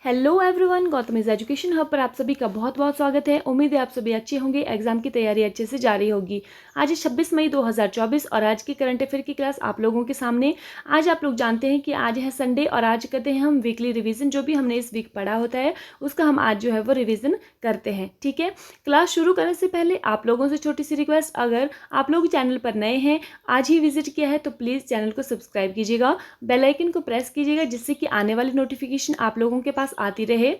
Hello everyone, Gautam is education hub पर आप सभी का बहुत बहुत स्वागत है। उम्मीद है आप सभी अच्छे होंगे, एग्जाम की तैयारी अच्छे से जारी होगी। आज है 26 मई 2024 और आज की करंट अफेयर की क्लास आप लोगों के सामने। आज आप लोग जानते हैं कि आज है संडे और आज करते हैं हम वीकली रिवीजन। जो भी हमने इस वीक पढ़ा होता है उसका हम आज जो है वो रिवीजन करते हैं। ठीक है, क्लास शुरू करने से पहले आप लोगों से छोटी सी रिक्वेस्ट, अगर आप लोग चैनल पर नए हैं, आज ही विजिट किया है तो प्लीज़ चैनल को सब्सक्राइब कीजिएगा, बेल आइकन को प्रेस कीजिएगा जिससे कि आने वाली नोटिफिकेशन आप लोगों के पास आती रहे।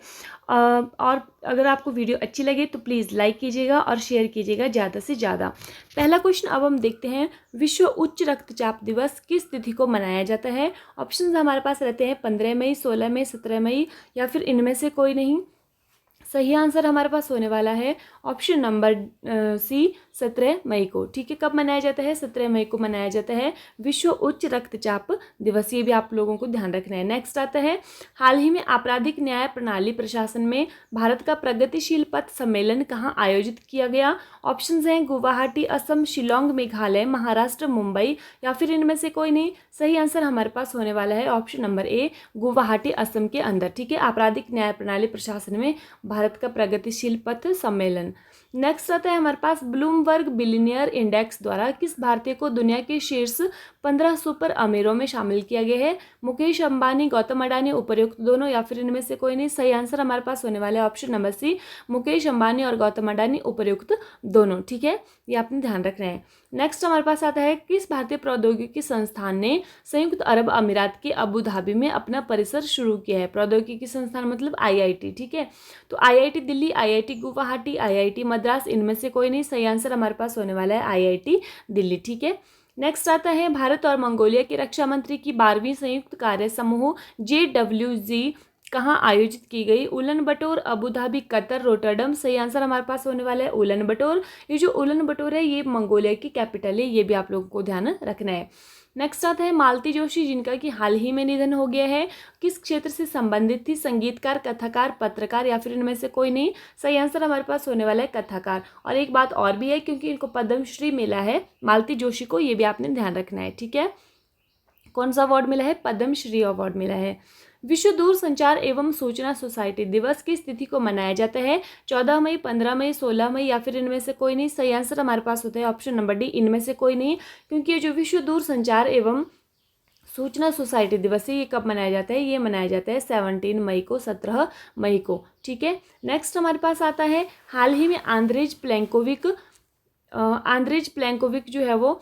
और अगर आपको वीडियो अच्छी लगे तो प्लीज़ लाइक कीजिएगा और शेयर कीजिएगा ज़्यादा से ज़्यादा। पहला क्वेश्चन अब हम देखते हैं, विश्व उच्च रक्तचाप दिवस किस तिथि को मनाया जाता है। ऑप्शंस हमारे पास रहते हैं 15 मई, 16 मई, 17 मई या फिर इनमें से कोई नहीं। सही आंसर हमारे पास होने वाला है ऑप्शन नंबर सी, 17 मई को। ठीक है, कब मनाया जाता है? 17 मई को मनाया जाता है विश्व उच्च रक्तचाप दिवस। ये भी आप लोगों को ध्यान रखना है। नेक्स्ट आता है, हाल ही में आपराधिक न्याय प्रणाली प्रशासन में भारत का प्रगतिशील पथ सम्मेलन कहाँ आयोजित किया गया। ऑप्शंस हैं गुवाहाटी असम, शिलोंग मेघालय, महाराष्ट्र मुंबई या फिर इनमें से कोई नहीं। सही आंसर हमारे पास होने वाला है option number A, Guwahati Assam के अंदर। ठीक है, आपराधिक न्याय प्रणाली प्रशासन में भारत का प्रगतिशील पथ सम्मेलन। नेक्स्ट आता है हमारे पास, ब्लूमबर्ग बिलियनियर इंडेक्स द्वारा किस भारतीय को दुनिया के शीर्ष 15 सुपर अमीरों में शामिल किया गया है। मुकेश अंबानी, गौतम अडानी, उपयुक्त दोनों या फिर इनमें से कोई नहीं। सही आंसर हमारे पास होने वाला है option number C, Mukesh Ambani और गौतम अडानी, उपयुक्त दोनों। ठीक है, ये आपने ध्यान रखना है। नेक्स्ट हमारे पास आता है, किस भारतीय प्रौद्योगिकी संस्थान ने संयुक्त अरब अमीरात के अबू धाबी में अपना परिसर शुरू किया है। प्रौद्योगिकी संस्थान मतलब आईआईटी। ठीक है, तो IIT Delhi, IIT Guwahati, IIT Madras, इनमें से कोई नहीं। सही आंसर हमारे पास होने वाला है आईआईटी दिल्ली। ठीक है, नेक्स्ट आता है, भारत और मंगोलिया के रक्षा मंत्री की 12वीं संयुक्त कार्य समूह JWG कहाँ आयोजित की गई। उलन बटोर, अबू धाबी, कतर, रोटरडम। सही आंसर हमारे पास होने वाला है उलन बटोर। ये जो उलन बटोर है ये मंगोलिया की कैपिटल है, ये भी आप लोगों को ध्यान रखना है। नेक्स्ट आता है, मालती जोशी जिनका कि हाल ही में निधन हो गया है, किस क्षेत्र से संबंधित थी। संगीतकार, कथाकार, पत्रकार या फिर इनमें से कोई नहीं। सही आंसर हमारे पास होने वाला है कथाकार। और एक बात और भी है, क्योंकि इनको पद्मश्री मिला है मालती जोशी को, ये भी आपने ध्यान रखना है। ठीक है, कौन सा अवार्ड मिला है? पद्मश्री अवार्ड मिला है। विश्व दूरसंचार एवं सूचना सोसाइटी दिवस किस तिथि को मनाया जाता है। 14 मई, 15 मई, 16 मई या फिर इनमें से कोई नहीं। सही आंसर हमारे पास होता है ऑप्शन नंबर डी, इनमें से कोई नहीं, क्योंकि ये जो विश्व दूरसंचार एवं सूचना सोसाइटी दिवस है ये कब मनाया जाता है? ये मनाया जाता है 17 मई को, 17 मई को। ठीक है, नेक्स्ट हमारे पास आता है, हाल ही में आंद्रेज प्लेंकोविक जो है वो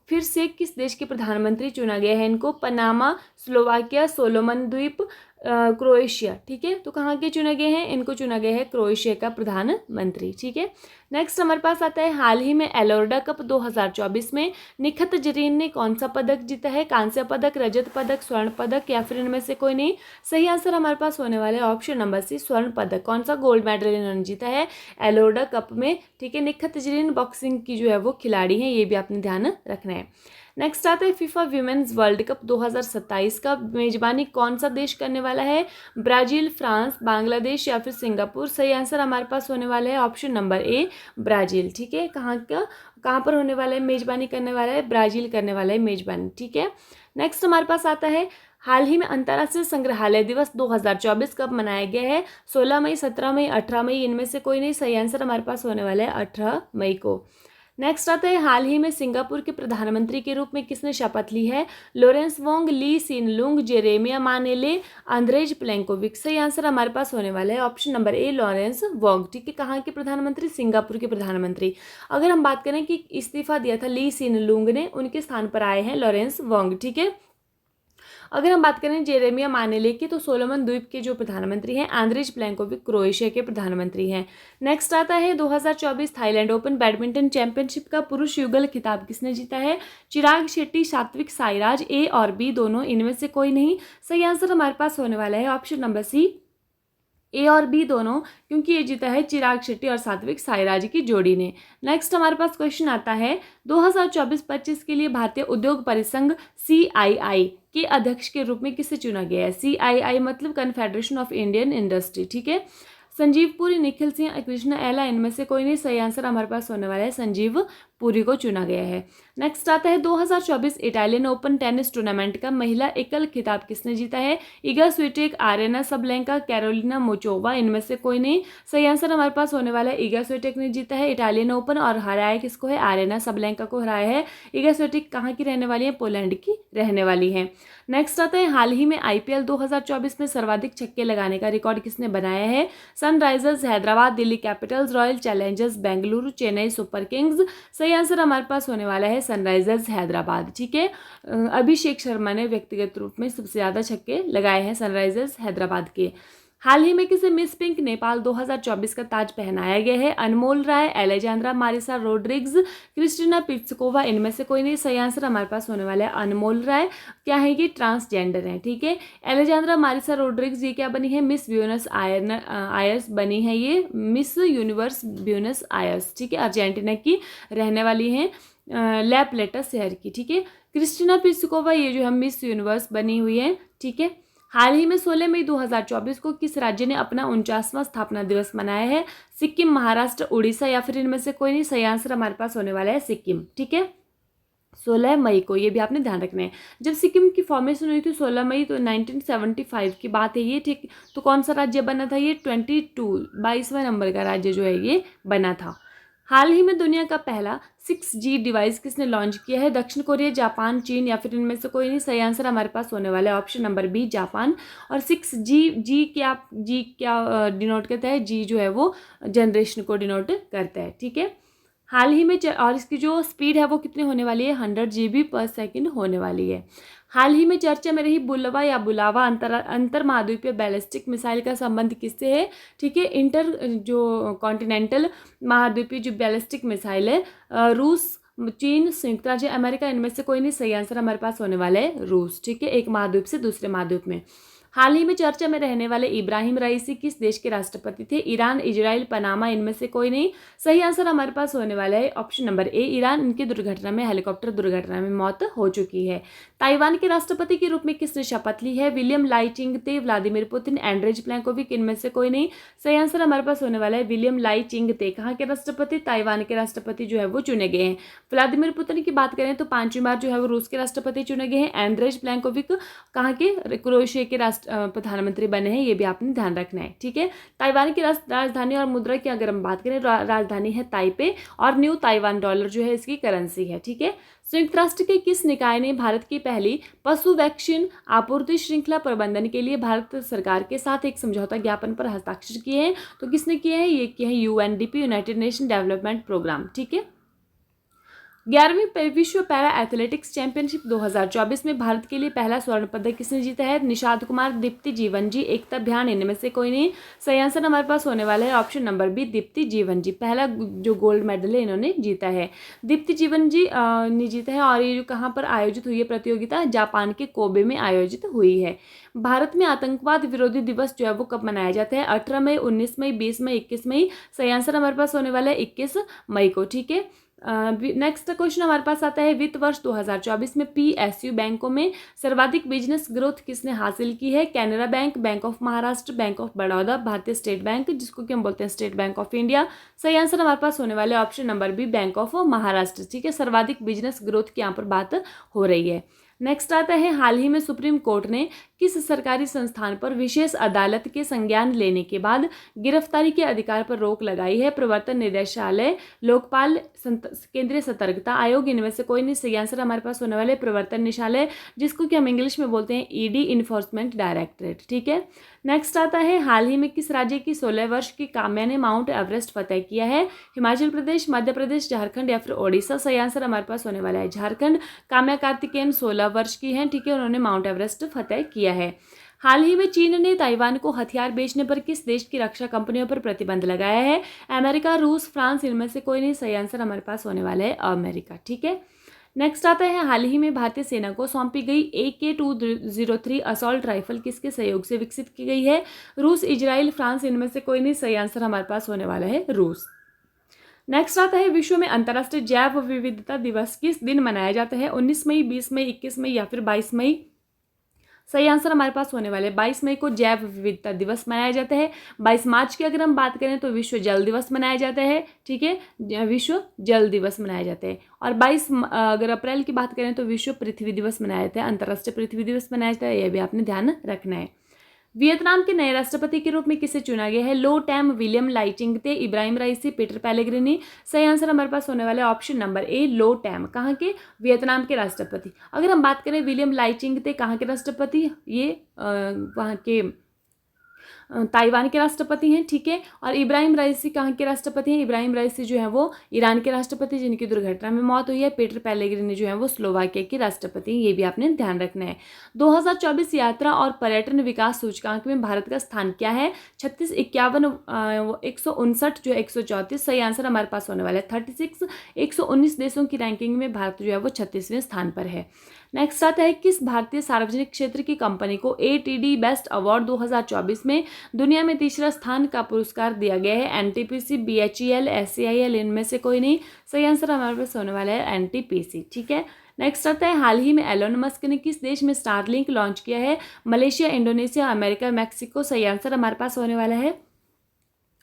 फिर से किस देश के प्रधानमंत्री चुना गया है। इनको पनामा, स्लोवाकिया, सोलोमन द्वीप, क्रोएशिया। ठीक है, तो कहाँ के चुने गए हैं? इनको चुना गया है क्रोएशिया का प्रधानमंत्री। ठीक है, नेक्स्ट हमारे पास आता है, हाल ही में एलोर्डा कप 2024 में निखत जरीन ने कौन सा पदक जीता है। कांस्य पदक, रजत पदक, स्वर्ण पदक या फिर इनमें से कोई नहीं। सही आंसर हमारे पास होने वाला है ऑप्शन नंबर सी, स्वर्ण पदक। कौन सा गोल्ड मेडल इन्होंने जीता है एलोर्डा कप में। ठीक है, निखत जरीन बॉक्सिंग की जो है वो खिलाड़ी हैं, ये भी आपने ध्यान रखना है। नेक्स्ट आता है, फीफा वीमेंस वर्ल्ड कप 2027 का मेजबानी कौन सा देश करने वाला है। ब्राजील, फ्रांस, बांग्लादेश या फिर सिंगापुर। सही आंसर हमारे पास होने वाला है ऑप्शन नंबर ए, ब्राजील। ठीक है, कहाँ पर होने वाला है? मेजबानी करने वाला है ब्राजील, करने वाला है मेजबानी। ठीक है, नेक्स्ट हमारे पास आता है, हाल ही में अंतर्राष्ट्रीय संग्रहालय दिवस 2024 कब मनाया गया है। 16 मई, 17 मई, 18 मई, इनमें से कोई नहीं। सही आंसर हमारे पास होने वाला है 18 मई को। नेक्स्ट आता है, हाल ही में सिंगापुर के प्रधानमंत्री के रूप में किसने शपथ ली है। लॉरेंस वोंग, ली सिन लुंग, जेरेमिया मानेले, आंद्रेज प्लेंकोविक। सही आंसर हमारे पास होने वाला है option number A, Lawrence Wong. ठीक है, कहाँ के प्रधानमंत्री? सिंगापुर के प्रधानमंत्री। अगर हम बात करें कि इस्तीफा दिया था ली सिन लुंग ने, उनके स्थान पर आए हैं लॉरेंस वोंग। ठीक है, अगर हम बात करें जेरेमिया मानेले की, तो सोलोमन द्वीप के जो प्रधानमंत्री हैं आंद्रेज प्लेंकोविक क्रोएशिया के प्रधानमंत्री हैं। नेक्स्ट आता है, 2024 थाईलैंड ओपन बैडमिंटन चैंपियनशिप का पुरुष युगल खिताब किसने जीता है। चिराग शेट्टी, सात्विक साईराज, ए और बी दोनों, इनमें से कोई नहीं। सही आंसर हमारे पास होने वाला है ऑप्शन नंबर सी, ए और बी दोनों, क्योंकि ये जीता है चिराग शेट्टी और सात्विक साईराज की जोड़ी ने। नेक्स्ट हमारे पास क्वेश्चन आता है, 2024-25 के लिए भारतीय उद्योग परिसंघ CII के अध्यक्ष के रूप में किसे चुना गया है। CII मतलब कन्फेडरेशन ऑफ इंडियन इंडस्ट्री। ठीक है, संजीव पुरी, निखिल सिंह, कृष्णा एला, इनमें से कोई नहीं। सही आंसर हमारे पास होने वाला है संजीव पुरी को चुना गया है। नेक्स्ट आता है 2024 इटालियन ओपन टेनिस टूर्नामेंट का महिला एकल खिताब किसने जीता है? Iga Swiatek, Aryna Sabalenka, Karolina Muchova, इनमें से कोई नहीं। सही आंसर हमारे पास होने वाला है इगा स्विटेक ने जीता है इटालियन ओपन और हराया किसको है? आरेना सबलेंका को हराया है। इगा स्विटेक कहाँ की रहने वाली है? पोलैंड की रहने वाली है। नेक्स्ट आता है हाल ही में आईपीएल 2024 में सर्वाधिक छक्के लगाने का रिकॉर्ड किसने बनाया है? Sunrisers Hyderabad, Delhi Capitals, royal Challengers Bengaluru, Chennai super Kings. सही आंसर हमारे पास होने वाला है सनराइजर्स हैदराबाद। ठीक है, अभिषेक शर्मा ने व्यक्तिगत रूप में सबसे ज़्यादा छक्के लगाए हैं सनराइजर्स हैदराबाद के। हाल ही में किसे मिस पिंक नेपाल 2024 का ताज पहनाया गया है? अनमोल राय, एलेजांद्रा मारिसा रोड्रिग्स, क्रिस्टिना पित्सकोवा, इनमें से कोई नहीं। सही आंसर हमारे पास होने वाला है अनमोल राय। क्या है ये? ट्रांसजेंडर है। ठीक है, एलेजांद्रा मारिसा रोड्रिग्स ये क्या बनी है? मिस ब्यूनस आयर्स बनी है, ये मिस यूनिवर्स ब्यूनस आयर्स। ठीक है, अर्जेंटीना की रहने वाली है, ला प्लेटा शहर की। ठीक है, क्रिस्टिना पित्सकोवा ये जो है मिस यूनिवर्स बनी हुई है। ठीक है, हाल ही में 16 मई 2024 को किस राज्य ने अपना 49वां स्थापना दिवस मनाया है? सिक्किम, महाराष्ट्र, उड़ीसा या फिर इनमें से कोई नहीं। सही आंसर हमारे पास होने वाला है सिक्किम। ठीक है, 16 मई को, ये भी आपने ध्यान रखना है। जब सिक्किम की फॉर्मेशन हुई थी 16 मई तो 1975 की बात है ये। ठीक, तो कौन सा राज्य बना था ये? 22वां नंबर का राज्य जो है ये बना था। हाल ही में दुनिया का पहला 6G डिवाइस किसने लॉन्च किया है? दक्षिण कोरिया, जापान, चीन या फिर इनमें से कोई नहीं। सही आंसर हमारे पास होने वाला है ऑप्शन नंबर बी, जापान। और 6G क्या डिनोट करता है? जी जो है वो जनरेशन को डिनोट करता है। ठीक है, हाल ही में और इसकी जो स्पीड है वो कितनी होने वाली है? 100 GB पर सेकेंड होने वाली है। हाल ही में चर्चा में रही बुलवा या बुलावा अंतर महाद्वीपीय बैलिस्टिक मिसाइल का संबंध किससे है? ठीक है, इंटर जो कॉन्टिनेंटल महाद्वीपीय जो बैलिस्टिक मिसाइल है, रूस, चीन, संयुक्त राज्य अमेरिका, इनमें से कोई नहीं। सही आंसर हमारे पास होने वाला है रूस। ठीक है, एक महाद्वीप से दूसरे महाद्वीप में। हाल ही में चर्चा में रहने वाले इब्राहिम रईसी किस देश के राष्ट्रपति थे? ईरान, इजराइल, पनामा, इनमें से कोई नहीं। सही आंसर हमारे पास होने वाला है ऑप्शन नंबर ए, ईरान। इनकी दुर्घटना में, हेलीकॉप्टर दुर्घटना में मौत हो चुकी है। ताइवान के राष्ट्रपति के रूप में किसने शपथ ली है? विलियम लाई चिंगते, व्लादिमीर पुतिन, एंड्रेज प्लेंकोविक, इनमें से कोई नहीं। सही आंसर हमारे पास होने वाला है विलियम लाई चिंगते। कहाँ के राष्ट्रपति? ताइवान के राष्ट्रपति जो है वो चुने गए हैं। व्लादिमीर पुतिन की बात करें तो 5वीं बार जो है वो रूस के राष्ट्रपति चुने गए हैं। एंड्रेज प्लेंकोविक कहाँ के? क्रोएशिया के प्रधानमंत्री बने हैं, ये भी आपने ध्यान रखना है। ठीक है, ताइवान की राजधानी और मुद्रा की अगर हम बात करें, राजधानी है ताइपे और न्यू ताइवान डॉलर जो है इसकी करेंसी है। ठीक है, संयुक्त राष्ट्र के किस निकाय ने भारत की पहली पशु वैक्सीन आपूर्ति श्रृंखला प्रबंधन के लिए भारत सरकार के साथ एक समझौता ज्ञापन पर हस्ताक्षर किए हैं? तो किसने किए हैं? ये किए हैं UNDP, United Nation Development Programme. ठीक है, 11वीं विश्व पैरा एथलेटिक्स चैंपियनशिप 2024 में भारत के लिए पहला स्वर्ण पदक किसने जीता है? निषाद कुमार, दीप्ति जीवन जी, एकता भ्यान, इनमें से कोई नहीं। सही आंसर हमारे पास होने वाला है ऑप्शन नंबर बी, दीप्ति जीवन जी। पहला जो गोल्ड मेडल है इन्होंने जीता है, दीप्ति जीवन जी ने जीता है। और ये जो कहाँ पर आयोजित हुई है प्रतियोगिता? जापान के कोबे में आयोजित हुई है। भारत में आतंकवाद विरोधी दिवस जो है वो कब मनाया जाता है? 18 मई, 19 मई, 20 मई, 21 मई। सही आंसर हमारे पास होने वाला है 21 मई को। ठीक है, नेक्स्ट क्वेश्चन हमारे पास आता है, वित्त वर्ष 2024 में PSU बैंकों में सर्वाधिक बिजनेस ग्रोथ किसने हासिल की है? Canara bank, bank of Maharashtra, bank of Baroda, भारतीय स्टेट बैंक, जिसको कि हम बोलते हैं स्टेट बैंक ऑफ इंडिया। सही आंसर हमारे पास होने वाले option number B, bank of Maharashtra. ठीक है, सर्वाधिक बिजनेस ग्रोथ की यहाँ पर बात हो रही है। नेक्स्ट आता है, हाल ही में सुप्रीम कोर्ट ने किस सरकारी संस्थान पर विशेष अदालत के संज्ञान लेने के बाद गिरफ्तारी के अधिकार पर रोक लगाई है? प्रवर्तन निदेशालय, लोकपाल, केंद्रीय सतर्कता आयोग, इनमें से कोई नहीं। सही आंसर हमारे पास होने वाले प्रवर्तन निदेशालय, जिसको कि हम इंग्लिश में बोलते हैं ED, इन्फोर्समेंट डायरेक्टरेट। ठीक है, नेक्स्ट आता है, हाल ही में किस राज्य की 16 वर्ष की काम्या ने माउंट एवरेस्ट फतेह किया है? हिमाचल प्रदेश, मध्य प्रदेश, झारखंड या फिर ओडिशा। सही आंसर हमारे पास होने वाला है झारखंड। काम्या कार्तिकेयन 16 वर्ष की हैं। ठीक है, उन्होंने माउंट एवरेस्ट फतेह किया है। हाल ही में चीन ने ताइवान को हथियार बेचने पर किस देश की रक्षा कंपनियों पर प्रतिबंध लगाया है? अमेरिका, रूस, फ्रांस, इनमें से कोई नहीं। सही आंसर हमारे पास होने वाला है अमेरिका। ठीक है, नेक्स्ट आता है, हाल ही में भारतीय सेना को सौंपी गई AK-203 असॉल्ट राइफल किसके सहयोग से विकसित की गई है? रूस, इजराइल, फ्रांस, इनमें से कोई नहीं। सही आंसर हमारे पास होने वाला है रूस। नेक्स्ट आता है, विश्व में अंतर्राष्ट्रीय जैव विविधता दिवस किस दिन मनाया जाता है? 19 मई, 20 मई, 21 मई या फिर 22 मई। सही आंसर हमारे पास होने वाले 22 मई को जैव विविधता दिवस मनाया जाता है। 22 मार्च की अगर हम बात करें तो विश्व जल दिवस मनाया जाता है, ठीक है, विश्व जल दिवस मनाया जाता है। और 22 अगर अप्रैल की बात करें तो विश्व पृथ्वी दिवस मनाया जाता है, अंतर्राष्ट्रीय पृथ्वी दिवस मनाया जाता है, यह भी आपने ध्यान रखना है। वियतनाम के नए राष्ट्रपति के रूप में किसे चुना गया है? लो time, William लाइचिंगते, Ibrahim राइसी, Peter Pellegrini. सही आंसर हमारे पास होने वाला है option number A, low time. कहाँ के? वियतनाम के राष्ट्रपति। अगर हम बात करें विलियम लाइचिंगते कहाँ के राष्ट्रपति, ये वहाँ के ताइवान के राष्ट्रपति हैं, ठीक है। और इब्राहिम राइसी कहाँ के राष्ट्रपति हैं? इब्राहिम राइसी जो है वो ईरान के राष्ट्रपति जिनकी दुर्घटना में मौत हुई है। पीटर पेलेग्रिनी जो है वो स्लोवाकिया के राष्ट्रपति, ये भी आपने ध्यान रखना है। 2024 यात्रा और पर्यटन विकास सूचकांक में भारत का स्थान क्या है? 36, 51, 159 जो 134। सही आंसर हमारे पास होने वाला है 36। 119 देशों की रैंकिंग में भारत जो है वो 36वें स्थान पर है। नेक्स्ट आता है, किस भारतीय सार्वजनिक क्षेत्र की कंपनी को ATD बेस्ट अवार्ड 2024 में दुनिया में तीसरा स्थान का पुरस्कार दिया गया है? NTPC, BHEL, SCIL, इनमें से कोई नहीं। सही आंसर हमारे पास होने वाला है NTPC, ठीक है। नेक्स्ट आता है, हाल ही में एलोन मस्क ने किस देश में स्टारलिंक लॉन्च किया है? Malaysia, Indonesia, America, Mexico. सही आंसर हमारे पास होने वाला है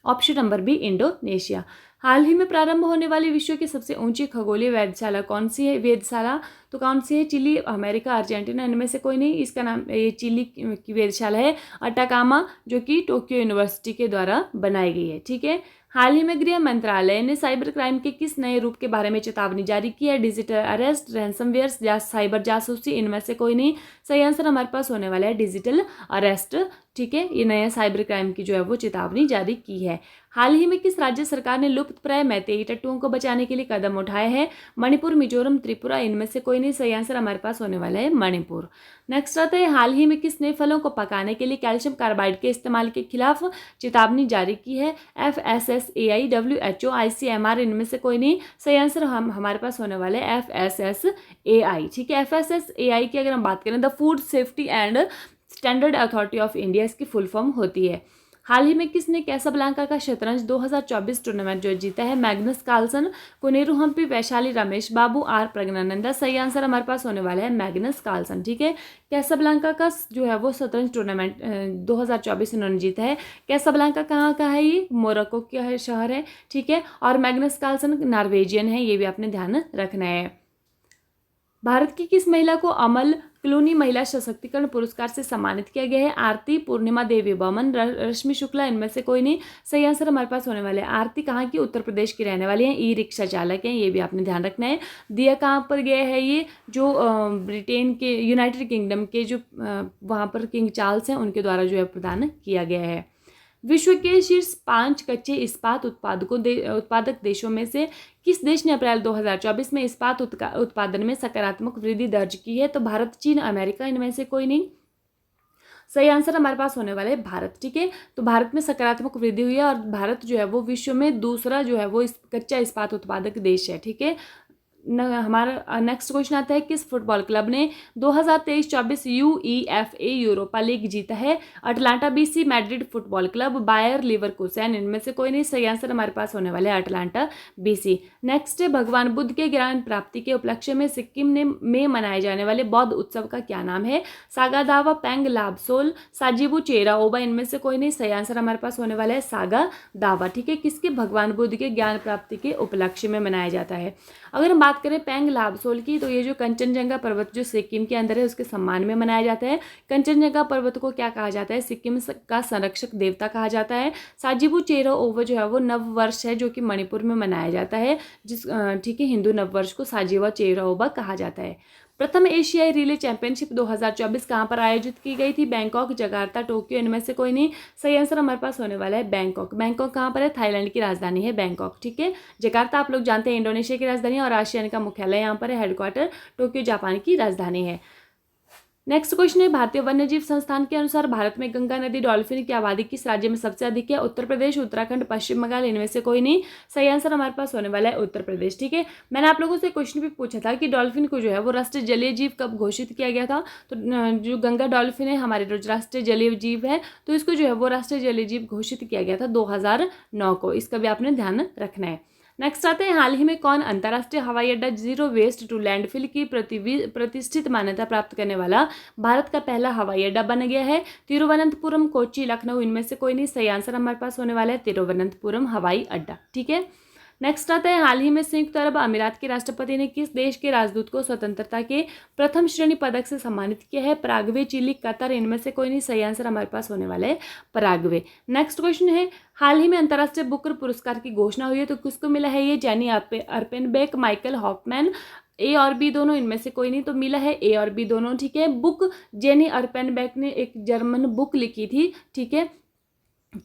ऑप्शन नंबर बी, इंडोनेशिया। हाल ही में प्रारंभ होने वाली विश्व की सबसे ऊंची खगोलीय वेधशाला कौन सी है? वेधशाला तो कौन सी है? चिली, अमेरिका, अर्जेंटीना, इनमें से कोई नहीं। इसका नाम, ये चिली की वेधशाला है अटाकामा, जो कि टोक्यो यूनिवर्सिटी के द्वारा बनाई गई है, ठीक है। हाल ही में गृह मंत्रालय ने साइबर क्राइम के किस नए रूप के बारे में चेतावनी जारी की है? डिजिटल अरेस्ट, रैंसमवेयर, साइबर जासूसी, इनमें से कोई नहीं। सही आंसर हमारे पास होने वाला है डिजिटल अरेस्ट, ठीक है। ये नया साइबर क्राइम की जो है वो चेतावनी जारी की है। हाल ही में किस राज्य सरकार ने लुप्तप्राय मैतेई टट्टुओं को बचाने के लिए कदम उठाए हैं? मणिपुर, मिजोरम, त्रिपुरा, इनमें से कोई नहीं। सही आंसर हमारे पास होने वाला है मणिपुर। नेक्स्ट आता है, हाल ही में किसने फलों को पकाने के लिए कैल्शियम कार्बाइड के इस्तेमाल के खिलाफ चेतावनी जारी की है? FSSAI, WHO, ICMR, इनमें से कोई नहीं। सही आंसर हमारे पास होने वाले FSSAI, ठीक है। FSSAI की अगर हम बात करें, the food safety and standard authority of India इसकी फुल फॉर्म होती है। हाल ही में किसने कैसाब्लांका का शतरंज 2024 टूर्नामेंट जो जीता है? Magnus Carlsen, Koneru Humpy, Vaishali Ramesh Babu, R Praggnanandhaa. सही आंसर हमारे पास होने वाला है मैग्नस कार्लसन, ठीक है। कैसाब्लांका का जो है वो शतरंज टूर्नामेंट 2024 इन्होंने जीता है। कैसाब्लांका कहाँ का है? ये मोरक्को का शहर है, ठीक है। और मैग्नस कार्लसन नॉर्वेजियन है, ये भी आपने ध्यान रखना है। भारत की किस महिला को अमल क्लूनी महिला सशक्तिकरण पुरस्कार से सम्मानित किया गया है? आरती, पूर्णिमा देवी बर्मन, रश्मि शुक्ला, इनमें से कोई नहीं। सही आंसर हमारे पास होने वाले आरती कहाँ की? उत्तर प्रदेश की रहने वाली हैं, ई-रिक्शा चालक हैं, ये भी आपने ध्यान रखना है। दिया कहाँ पर गया है? ये जो ब्रिटेन के, यूनाइटेड किंगडम के जो वहाँ पर किंग चार्ल्स हैं उनके द्वारा जो है प्रदान किया गया है। विश्व के शीर्ष 5 कच्चे इस्पात उत्पादक देशों में से किस देश ने अप्रैल 2024 में इस्पात उत्पादन में सकारात्मक वृद्धि दर्ज की है? तो भारत, चीन, अमेरिका, इनमें से कोई नहीं। सही आंसर हमारे पास होने वाले भारत, ठीक है। तो भारत में सकारात्मक वृद्धि हुई है और भारत जो है वो विश्व में दूसरा जो है वो कच्चा इस्पात उत्पादक देश है, ठीक है। हमारा नेक्स्ट क्वेश्चन आता है, किस फुटबॉल क्लब ने 2023-24 UEFA यूरोपा लीग जीता है? Atalanta BC, Madrid football club, Bayer Leverkusen, इनमें से कोई नहीं। सही आंसर हमारे पास होने वाले अटलांटा BC। नेक्स्ट है, भगवान बुद्ध के ज्ञान प्राप्ति के उपलक्ष्य में सिक्किम में मनाए जाने वाले बौद्ध उत्सव का क्या नाम है? सागा दावा, पेंग लाबसोल, साजिबू चेरा ओबा, इनमें से कोई नहीं। सही आंसर हमारे पास होने वाला है सागा दावा, ठीक है। किसके? भगवान बुद्ध के ज्ञान प्राप्ति के उपलक्ष्य में मनाया जाता है। अगर हम बात करें पेंग लाबसोल की, तो ये जो कंचनजंगा पर्वत जो सिक्किम के अंदर है उसके सम्मान में मनाया जाता है। कंचनजंगा पर्वत को क्या कहा जाता है? सिक्किम का संरक्षक देवता कहा जाता है। साजिबू चेरो ओवा जो है वो नव वर्ष है जो कि मणिपुर में मनाया जाता है, ठीक है, हिंदू नव वर्ष को साजिबा चेरो ओवा कहा जाता है। प्रथम एशियाई रिले चैंपियनशिप 2024 कहाँ पर आयोजित की गई थी? बैंकॉक, जकार्ता, टोक्यो, इनमें से कोई नहीं। सही आंसर हमारे पास होने वाला है बैंकॉक। बैंकॉक कहाँ पर है? थाईलैंड की राजधानी है बैंकॉक, ठीक है। जकार्ता आप लोग जानते हैं इंडोनेशिया की राजधानी है और आसियान का मुख्यालय यहाँ पर है, हेडक्वार्टर। टोक्यो जापान की राजधानी है। नेक्स्ट क्वेश्चन है, भारतीय वन्यजीव संस्थान के अनुसार भारत में गंगा नदी डॉल्फिन की आबादी किस राज्य में सबसे अधिक है? उत्तर प्रदेश, उत्तराखंड, पश्चिम बंगाल, इनमें से कोई नहीं। सही आंसर हमारे पास होने वाला है उत्तर प्रदेश, ठीक है। मैंने आप लोगों से क्वेश्चन भी पूछा था कि डॉल्फिन को जो है वो राष्ट्रीय जलीय जीव कब घोषित किया गया था? तो जो गंगा डॉल्फिन है हमारे राष्ट्रीय जलीय जीव है, तो इसको जो है वो राष्ट्रीय जलीय जीव घोषित किया गया था 2009 को। इसका भी आपने ध्यान रखना है। नेक्स्ट आते हैं, हाल ही में कौन अंतर्राष्ट्रीय हवाई अड्डा जीरो वेस्ट टू लैंडफिल की प्रतिष्ठित मान्यता प्राप्त करने वाला भारत का पहला हवाई अड्डा बन गया है? तिरुवनंतपुरम, कोच्चि, लखनऊ, इनमें से कोई नहीं। सही आंसर हमारे पास होने वाला है तिरुवनंतपुरम हवाई अड्डा। ठीक है, नेक्स्ट आता है, हाल ही में संयुक्त अरब अमीरात के राष्ट्रपति ने किस देश के राजदूत को स्वतंत्रता के प्रथम श्रेणी पदक से सम्मानित किया है? पराग्वे, चिली, कतर, इनमें से कोई नहीं। सही आंसर हमारे पास होने वाला है पराग्वे। नेक्स्ट क्वेश्चन है, हाल ही में अंतर्राष्ट्रीय बुकर पुरस्कार की घोषणा हुई है, तो किसको मिला है ये? जेनी अर्पेनबेक, माइकल हॉफमैन, ए और बी दोनों, इनमें से कोई नहीं। तो मिला है ए और बी दोनों। ठीक है, बुक जेनी अर्पेनबेक ने एक जर्मन बुक लिखी थी, ठीक है,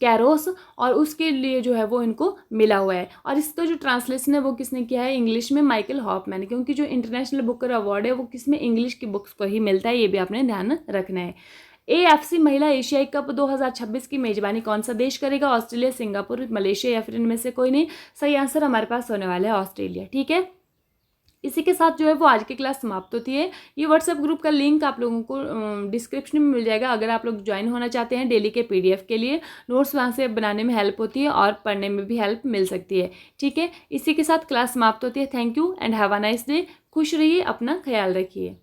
कैरोस, और उसके लिए जो है वो इनको मिला हुआ है। और इसका जो ट्रांसलेशन है वो किसने किया है? इंग्लिश में माइकल हॉफमैन, क्योंकि जो इंटरनेशनल बुकर अवार्ड है वो किसमें? इंग्लिश की बुक्स को ही मिलता है, ये भी आपने ध्यान रखना है। AFC महिला एशियाई कप 2026 की मेजबानी कौन सा देश करेगा? ऑस्ट्रेलिया, सिंगापुर, मलेशिया, या फिर इनमें से कोई नहीं। सही आंसर हमारे पास होने वाला है ऑस्ट्रेलिया। ठीक है, इसी के साथ जो है वो आज की क्लास समाप्त होती है। ये व्हाट्सएप ग्रुप का लिंक आप लोगों को डिस्क्रिप्शन में मिल जाएगा। अगर आप लोग ज्वाइन होना चाहते हैं डेली के PDF के लिए, नोट्स वहाँ से बनाने में हेल्प होती है और पढ़ने में भी हेल्प मिल सकती है। ठीक है, इसी के साथ क्लास समाप्त होती है। Thank you and have a nice day. खुश रहिए, अपना ख्याल रखिए।